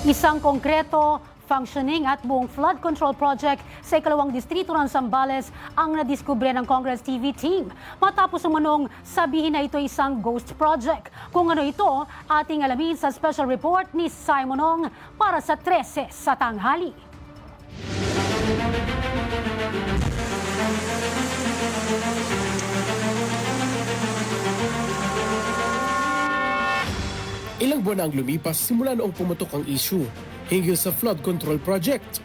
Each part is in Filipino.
Isang konkreto, functioning at buong flood control project sa ikalawang distrito ng Zambales ang nadiskubre ng Congress TV team. Matapos umanong sabihin na ito isang ghost project. Kung ano ito, ating alamin sa special report ni Simonong para sa 13 sa tanghali. Ilang buwan na ang lumipas simula noong pumutok ang issue hinggil sa flood control project.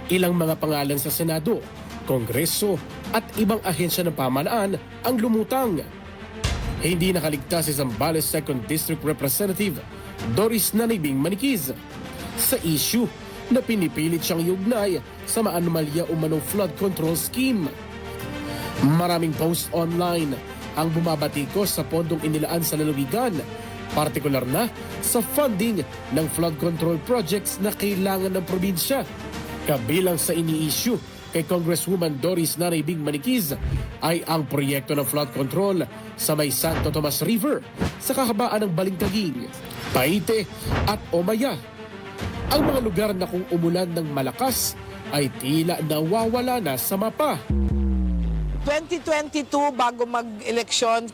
Ilang mga pangalan sa Senado, Kongreso at ibang ahensya ng pamahalaan ang lumutang. Hindi nakaligtas si Zambales 2nd District Representative Doris Nanibing Maniquiz sa issue na pinipilit siyang iugnay sa maanomalya umanong flood control scheme. Maraming post online ang bumabatikos sa pondong inilaan sa lalawigan, partikular na sa funding ng flood control projects na kailangan ng probinsya. Kabilang sa ini-issue kay Congresswoman Doris Nanibing Maniquiz ay ang proyekto ng flood control sa may Santo Tomas River sa kahabaan ng Balintaging, Paite at Omaya. Ang mga lugar na kung umulan ng malakas ay tila nawawala na sa mapa. 2022, bago mag-eleksyon,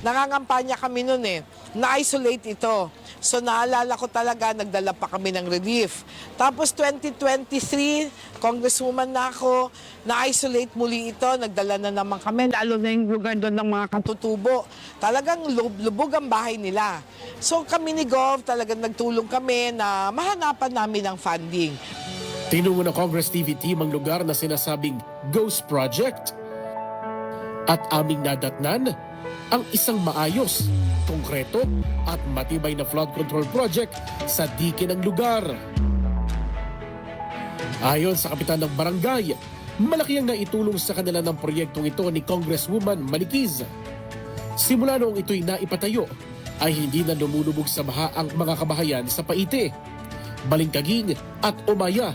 nangangampanya kami noon na-isolate ito. So naalala ko talaga, nagdala pa kami ng relief. Tapos 2023, Congresswoman na ako, na-isolate muli ito, nagdala na naman kami, lalo na yung lugar doon ng mga katutubo. Talagang lubog ang bahay nila. So kami ni Gov, talagang nagtulong kami na mahanapan namin ang funding. Tinungo ng Congress TV team ang lugar na sinasabing Ghost Project. At aming nadatnan ang isang maayos, konkreto at matibay na flood control project sa dike ng lugar. Ayon sa kapitan ng barangay, malaki ang naitulong sa kanila ng proyektong ito ni Congresswoman Maniquiz. Simula noong ito'y naipatayo, ay hindi na lumulubog sa baha ang mga kabahayan sa Paite, Balintaging at Omaya.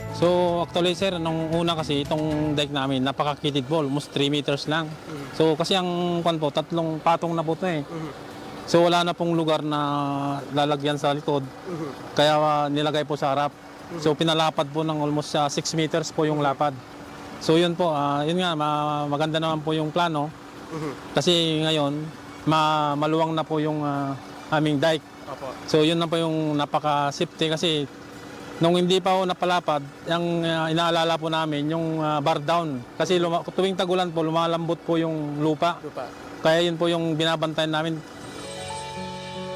So actually sir, nung una kasi itong dike namin, napakakitid po, almost 3 meters lang. So kasi ang tatlong patong na po ito eh. So wala na pong lugar na lalagyan sa likod, kaya nilagay po sa harap. So pinalapad po ng almost 6 meters po yung lapad. So yun po, yun nga, maganda naman po yung plano. Kasi ngayon, maluwang na po yung aming dike. So yun na po yung napaka-safety kasi nung hindi pa ako napalapad, yung inaalala po namin yung bar down. Kasi tuwing tagulan po, lumalambot po yung lupa. Kaya yun po yung binabantayan namin.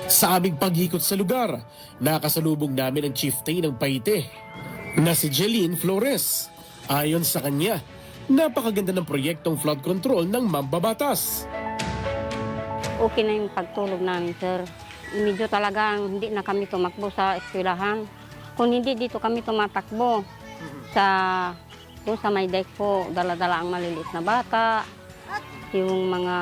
Sa aming pag-ikot sa lugar, nakasalubong namin ang chieftain ng Paite na si Jeline Flores. Ayon sa kanya, napakaganda ng proyektong flood control ng mambabatas. Okay na yung pagtulog namin, sir. Medyo talagang hindi na kami tumakbo sa eskwelahan. Kung hindi dito kami tumatakbo doon sa may deck po, dala-dala ang maliliit na bata, yung mga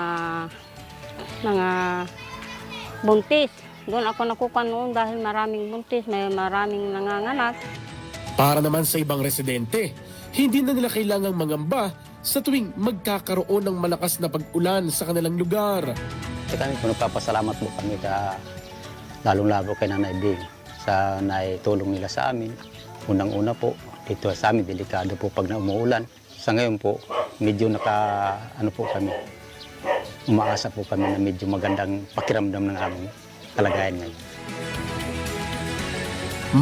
buntis. Doon ako nakukuha noon dahil maraming buntis, may maraming nanganganak. Para naman sa ibang residente, hindi na nila kailangang mangamba sa tuwing magkakaroon ng malakas na pag-ulan sa kanilang lugar. Kami po nagpapasalamat po kami lalong-lalo kay Nanay Bing sa naitulong nila sa amin. Unang-una po, dito sa amin, delikado po pag umuulan. Sa ngayon po, medyo kami, umaasa po kami na medyo magandang pakiramdam ng aming kalagayan ngayon.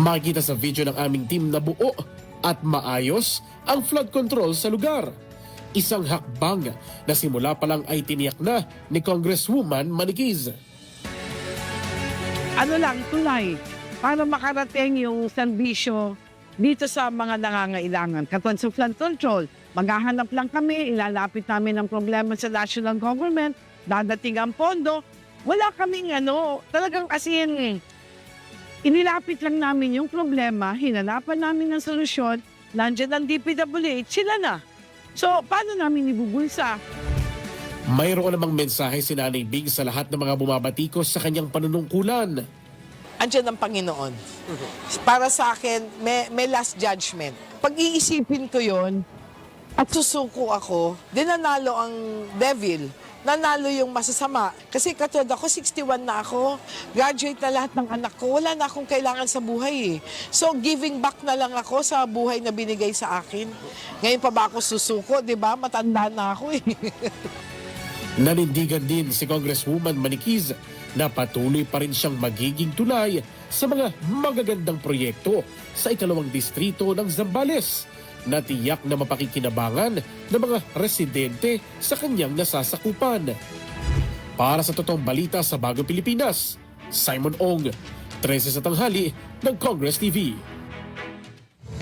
Makikita sa video ng aming team na buo at maayos ang flood control sa lugar. Isang hakbang na simula pa lang ay tiniyak na ni Congresswoman Maniquiz. Tulay, para makarating yung serbisyo dito sa mga nangangailangan. Katulad sa flood control, maghahanap lang kami, ilalapit namin ang problema sa national government, dadating ang pondo. Wala kaming talagang inilapit lang namin yung problema, hinanapan namin ng solusyon, nandiyan ang DPWH, sila na. So, paano namin ibubulsa? Mayroon namang mensahe si Nanay Bing sa lahat ng mga bumabatikos sa kanyang panunungkulan. Andiyan ang Panginoon. Para sa akin, may last judgment. Pag-iisipin ko yon at susuko ako, dinanalo ang devil. nanalo yung masasama. Kasi katulad ako, 61 na ako. Graduate na lahat ng anak ko. Wala na akong kailangan sa buhay eh. So, giving back na lang ako sa buhay na binigay sa akin. Ngayon pa ba ako susuko, di ba? Matanda na ako eh. Nanindigan din si Congresswoman Maniquiz na patuloy pa rin siyang magiging tulay sa mga magagandang proyekto sa ikalawang distrito ng Zambales na tiyak na mapakikinabangan ng mga residente sa kanyang nasasakupan. Para sa totoong balita sa Bagong Pilipinas, Simon Ong, 13 sa tanghali ng Congress TV.